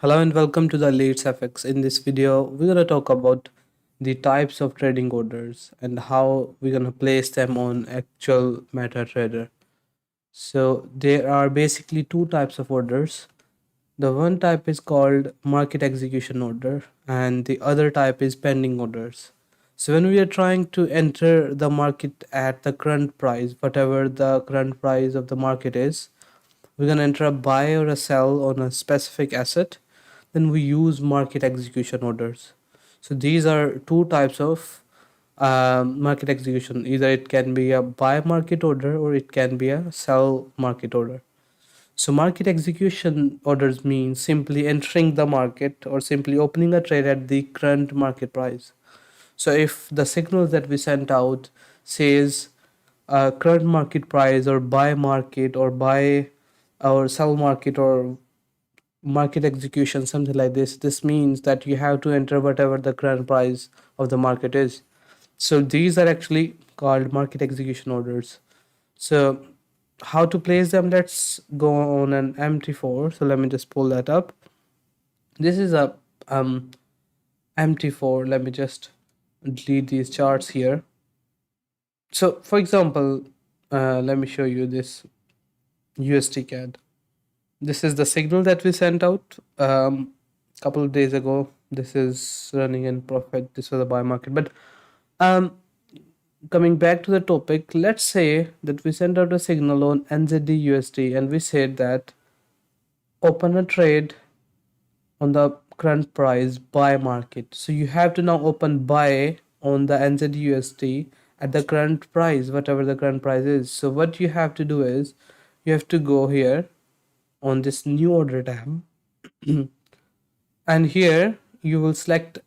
Hello and welcome to the Leads FX. In this video, we're going to talk about the types of trading orders and how we're going to place them on actual MetaTrader. So there are basically two types of orders. The one type is called market execution order and the other type is pending orders. So when we are trying to enter the market at the current price, whatever the current price of the market is, we're going to enter a buy or a sell on a specific asset, then we use market execution orders. So these are two types of market execution. Either it can be a buy market order or it can be a sell market order. So market execution orders mean simply entering the market or simply opening a trade at the current market price. So if the signal that we sent out says current market price or buy market or buy or sell market or market execution, something like this means that you have to enter whatever the current price of the market is. So these are actually called market execution orders. So how to place them? Let's go on an MT4. So let me just pull that up. This is a MT4. Let me just delete these charts here. So for example, let me show you this USD CAD. This is the signal that we sent out couple of days ago. This is running in profit. This was a buy market. But um, coming back to the topic, let's say that we sent out a signal on NZD USD and we said that open a trade on the current price buy market. So you have to now open buy on the NZD USD at the current price, whatever the current price is. So what you have to do is you have to go here on this new order tab and here you will select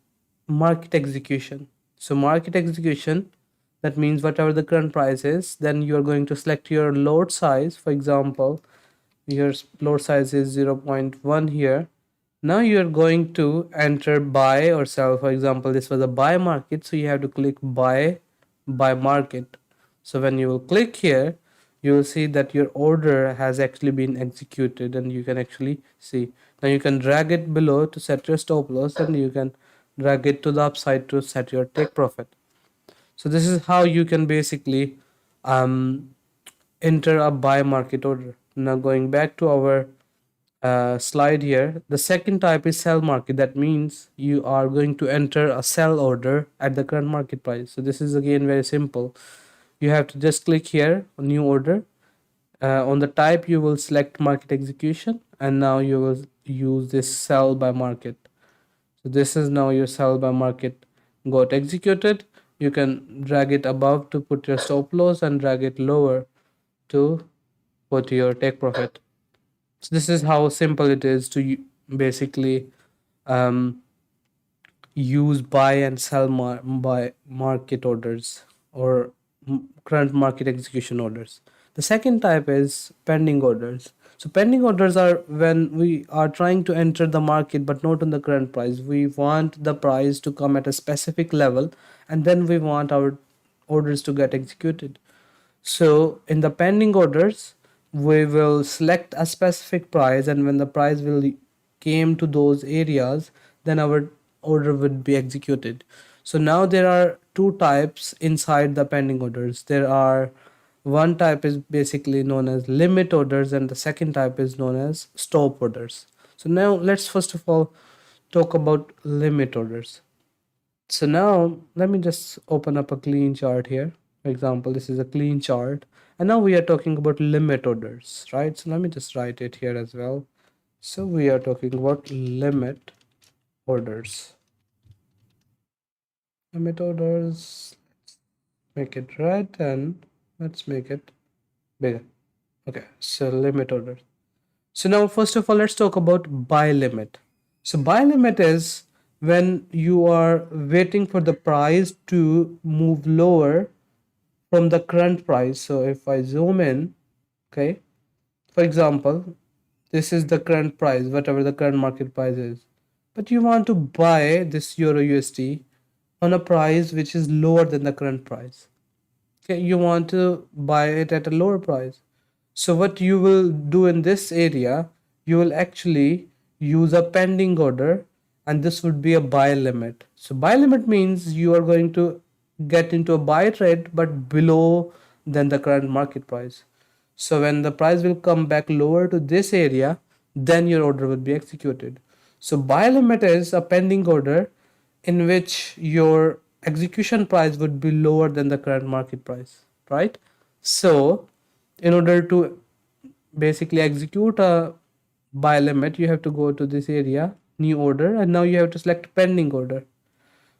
market execution. So market execution, that means whatever the current price is, then you are going to select your load size. For example, your load size is 0.1 here. Now you are going to enter buy or sell. For example, this was a buy market, so you have to click buy market. So when you will click here, you will see that your order has actually been executed and you can actually see. Now you can drag it below to set your stop loss and you can drag it to the upside to set your take profit. So this is how you can basically enter a buy market order. Now going back to our slide here, the second type is sell market. That means you are going to enter a sell order at the current market price. So this is again very simple. You have to just click here on new order. On the type you will select market execution and now you will use this sell by market. So this is now your sell by market got executed. You can drag it above to put your stop loss and drag it lower to put your take profit. So this is how simple it is to basically um, use buy and sell by market orders or current market execution orders. The second type is pending orders. So pending orders are when we are trying to enter the market but not on the current price. We want the price to come at a specific level and then we want our orders to get executed. So in the pending orders, we will select a specific price, and when the price will came to those areas, then our order would be executed. So now there are two types inside the pending orders. There are one type is basically known as limit orders, and the second type is known as stop orders. So now let's first of all talk about limit orders. So now let me just open up a clean chart here. For example, this is a clean chart. And now we are talking about limit orders, right? So let me just write it here as well. So we are talking about limit orders. Limit orders, let's make it red and let's make it bigger. Okay, so limit orders. So now first of all, let's talk about buy limit. So buy limit is when you are waiting for the price to move lower from the current price. So if I zoom in, okay, for example, this is the current price, whatever the current market price is, but you want to buy this euro USD on a price which is lower than the current price. Okay, you want to buy it at a lower price. So what you will do in this area, you will actually use a pending order, and this would be a buy limit. So buy limit means you are going to get into a buy trade but below than the current market price. So when the price will come back lower to this area, then your order will be executed. So buy limit is a pending order in which your execution price would be lower than the current market price, right? So in order to basically execute a buy limit, you have to go to this area, new order, and now you have to select pending order.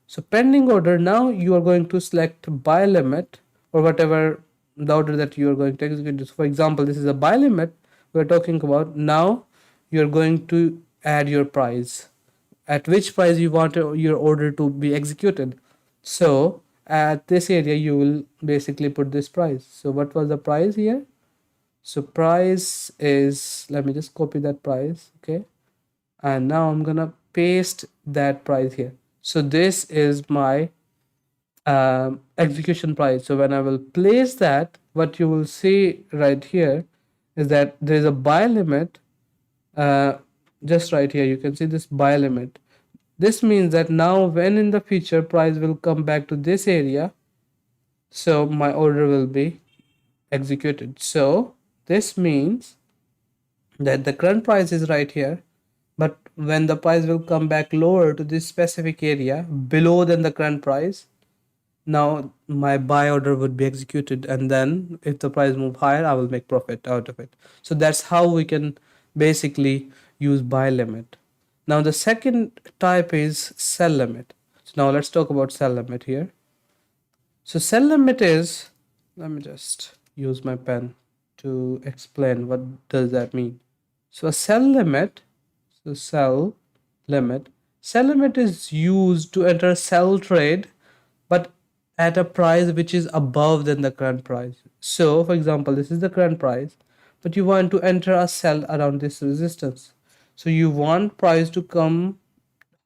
So pending order, now you are going to select buy limit or whatever the order that you are going to execute. So for example, this is a buy limit we're talking about. Now you're going to add your price, at which price you want your order to be executed. So at this area you will basically put this price. So what was the price here? So price is, let me just copy that price, okay, and now I'm gonna paste that price here. So this is my execution price. So when I will place that, what you will see right here is that there is a buy limit. Just right here you can see this buy limit. This means that now when in the future price will come back to this area, so my order will be executed. So this means that the current price is right here, but when the price will come back lower to this specific area below than the current price, now my buy order would be executed, and then if the price move higher, I will make profit out of it. So that's how we can basically use buy limit. Now the second type is sell limit. So now let's talk about sell limit here. So sell limit is, let me just use my pen to explain what does that mean. So a sell limit, so sell limit is used to enter a sell trade, but at a price which is above than the current price. So for example, this is the current price, but you want to enter a sell around this resistance. So you want price to come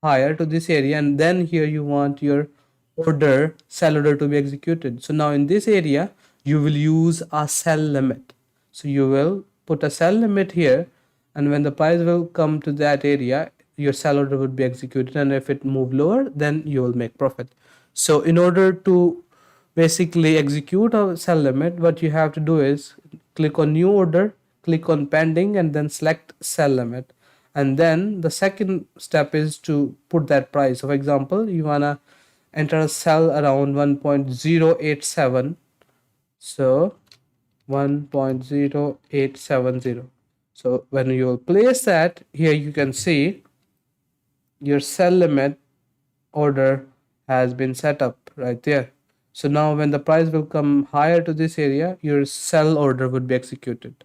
higher to this area, and then here you want your sell order to be executed. So now in this area you will use a sell limit. So you will put a sell limit here, and when the price will come to that area, your sell order would be executed, and if it move lower, then you will make profit. So in order to basically execute a sell limit, what you have to do is click on new order, click on pending, and then select sell limit. And then the second step is to put that price. So for example, you wanna enter a sell around 1.0870. So 1.0870. So when you will place that here, you can see your sell limit order has been set up right there. So now when the price will come higher to this area, your sell order would be executed.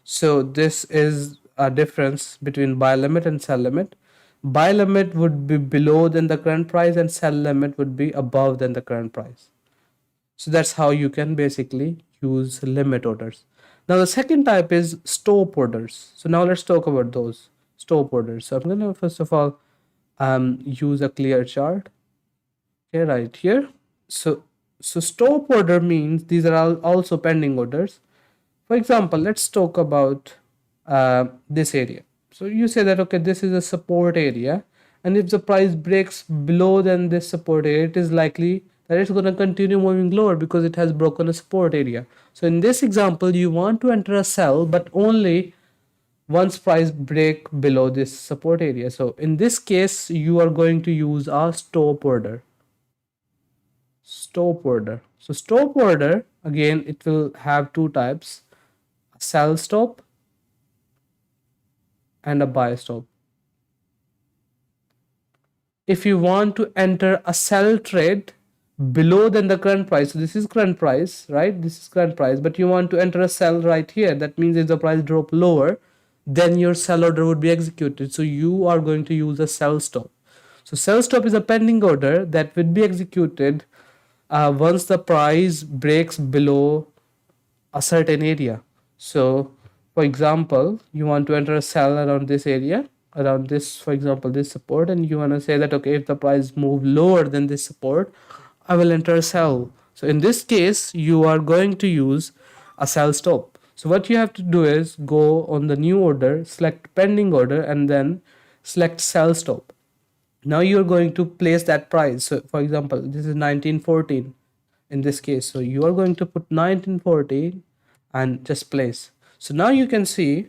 So this is a difference between buy limit and sell limit. Buy limit would be below than the current price, and sell limit would be above than the current price. So that's how you can basically use limit orders. Now the second type is stop orders. So now let's talk about those stop orders. So I'm gonna first of all use a clear chart. Okay, right here. So stop order means these are all also pending orders. For example, let's talk about this area. So you say that okay, this is a support area, and if the price breaks below than this support area, it is likely that it's going to continue moving lower because it has broken a support area. So in this example, you want to enter a sell, but only once price break below this support area. So in this case, you are going to use a stop order. Stop order. So stop order, again, it will have two types: a sell stop and a buy stop. If you want to enter a sell trade below than the current price, so this is current price, right? This is current price, but you want to enter a sell right here. That means if the price drop lower, then your sell order would be executed. So you are going to use a sell stop. So sell stop is a pending order that will be executed once the price breaks below a certain area. So for example, you want to enter a sell around this area, around this, for example, this support, and you want to say that okay, if the price move lower than this support, I will enter a sell. So in this case, you are going to use a sell stop. So what you have to do is go on the new order, select pending order, and then select sell stop. Now you're going to place that price. So for example, this is 1914 in this case, so you are going to put 1914 and just place. So now you can see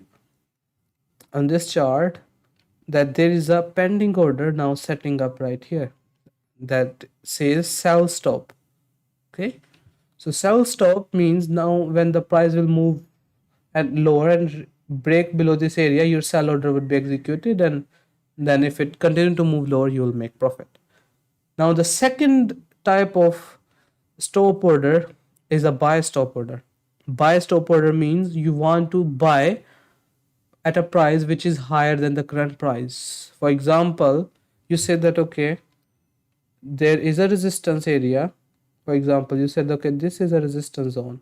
on this chart that there is a pending order now setting up right here that says sell stop. Okay, so sell stop means now when the price will move at lower and break below this area, your sell order would be executed, and then if it continue to move lower, you will make profit. Now the second type of stop order is a buy stop order. Buy stop order means you want to buy at a price which is higher than the current price. For example, you say that okay, there is a resistance area. For example, you said okay, this is a resistance zone.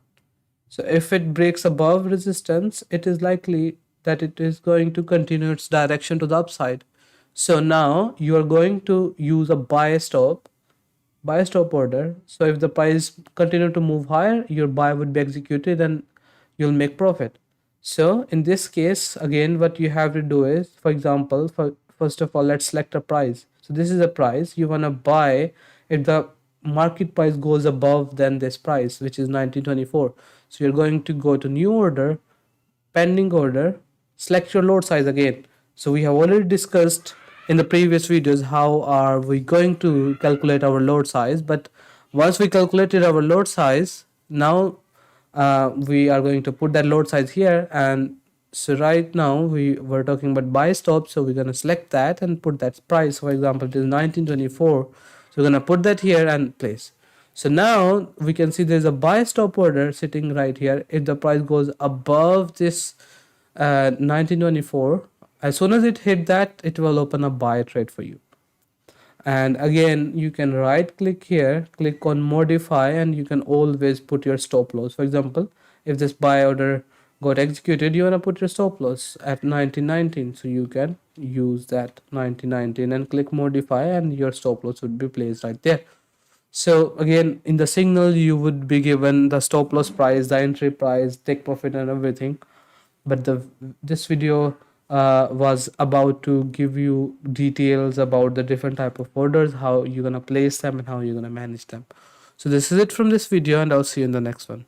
So if it breaks above resistance, it is likely that it is going to continue its direction to the upside. So now you are going to use a buy stop order. So if the price continue to move higher, your buy would be executed and you'll make profit. So in this case, again, what you have to do is, for example, first of all, let's select a price. So this is a price you want to buy if the market price goes above than this price, which is 1924. So you're going to go to new order, pending order, select your load size again. So we have already discussed in the previous videos how are we going to calculate our load size, but once we calculated our load size, now we are going to put that load size here. And so right now we were talking about buy stop, so we're going to select that and put that price. For example, it is 1924, so we're going to put that here and place. So now we can see there's a buy stop order sitting right here. If the price goes above this 1924, as soon as it hit that, it will open a buy trade for you. And again, you can right click here, click on modify, and you can always put your stop loss. For example, if this buy order got executed, you want to put your stop loss at 1919, so you can use that 1919 and click modify, and your stop loss would be placed right there. So again, in the signal you would be given the stop loss price, the entry price, take profit and everything. But this video was about to give you details about the different type of orders, how you're gonna place them and how you're gonna manage them. So this is it from this video, and I'll see you in the next one.